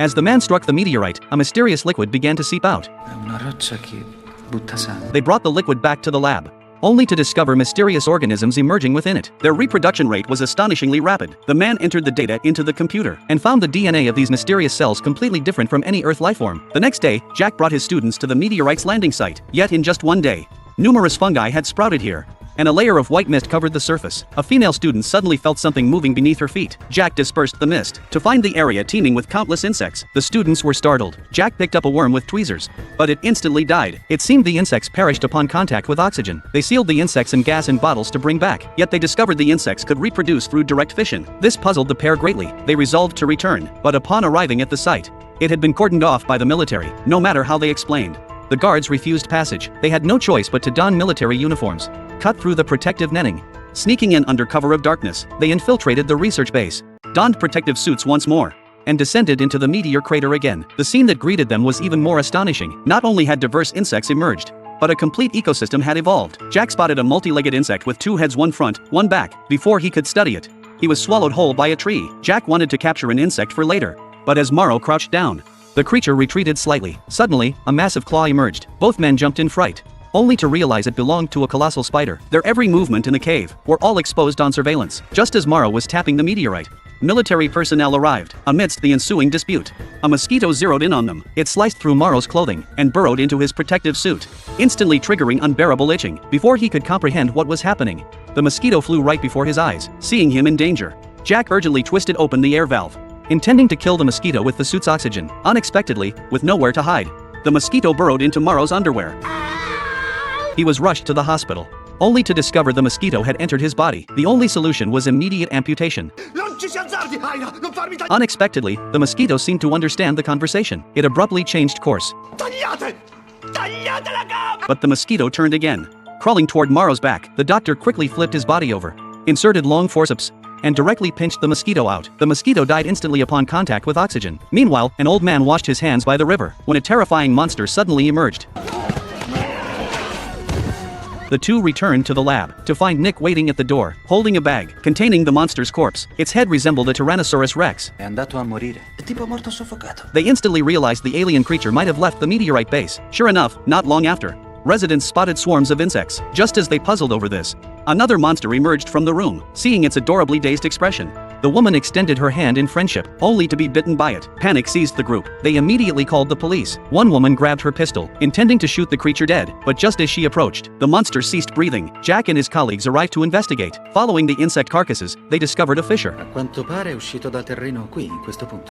As the man struck the meteorite, a mysterious liquid began to seep out. È una roccia che butta sangue. They brought the liquid back to the lab, only to discover mysterious organisms emerging within it. Their reproduction rate was astonishingly rapid. The man entered the data into the computer and found the DNA of these mysterious cells completely different from any Earth lifeform. The next day, Jack brought his students to the meteorite's landing site. Yet in just one day, numerous fungi had sprouted here, and a layer of white mist covered the surface. A female student suddenly felt something moving beneath her feet. Jack dispersed the mist to find the area teeming with countless insects. The students were startled. Jack picked up a worm with tweezers, but it instantly died. It seemed the insects perished upon contact with oxygen. They sealed the insects in gas in bottles to bring back, yet they discovered the insects could reproduce through direct fission. This puzzled the pair greatly. They resolved to return, but upon arriving at the site, it had been cordoned off by the military, no matter how they explained. The guards refused passage. They had no choice but to don military uniforms, cut through the protective netting. Sneaking in under cover of darkness, they infiltrated the research base, donned protective suits once more, and descended into the meteor crater again. The scene that greeted them was even more astonishing. Not only had diverse insects emerged, but a complete ecosystem had evolved. Jack spotted a multi-legged insect with two heads, one front, one back. Before he could study it, he was swallowed whole by a tree. Jack wanted to capture an insect for later, but as Morrow crouched down, the creature retreated slightly. Suddenly, a massive claw emerged. Both men jumped in fright, only to realize it belonged to a colossal spider. Their every movement in the cave were all exposed on surveillance. Just as Morrow was tapping the meteorite, military personnel arrived. Amidst the ensuing dispute, a mosquito zeroed in on them. It sliced through Morrow's clothing and burrowed into his protective suit, instantly triggering unbearable itching. Before he could comprehend what was happening, the mosquito flew right before his eyes. Seeing him in danger, Jack urgently twisted open the air valve, intending to kill the mosquito with the suit's oxygen. Unexpectedly, with nowhere to hide, the mosquito burrowed into Morrow's underwear. He was rushed to the hospital, only to discover the mosquito had entered his body. The only solution was immediate amputation. Unexpectedly, the mosquito seemed to understand the conversation. It abruptly changed course. But the mosquito turned again, crawling toward Morrow's back. The doctor quickly flipped his body over, inserted long forceps, and directly pinched the mosquito out. The mosquito died instantly upon contact with oxygen. Meanwhile, an old man washed his hands by the river, when a terrifying monster suddenly emerged. The two returned to the lab, to find Nick waiting at the door, holding a bag containing the monster's corpse. Its head resembled a Tyrannosaurus Rex. È andato a morire. È tipo morto soffocato. They instantly realized the alien creature might have left the meteorite base. Sure enough, not long after, residents spotted swarms of insects. Just as they puzzled over this, another monster emerged from the room. Seeing its adorably dazed expression, the woman extended her hand in friendship, only to be bitten by it. Panic seized the group. They immediately called the police. One woman grabbed her pistol, intending to shoot the creature dead, but just as she approached, the monster ceased breathing. Jack and his colleagues arrived to investigate. Following the insect carcasses, they discovered a fissure. A quanto pare è uscito dal terreno qui, in questo punto.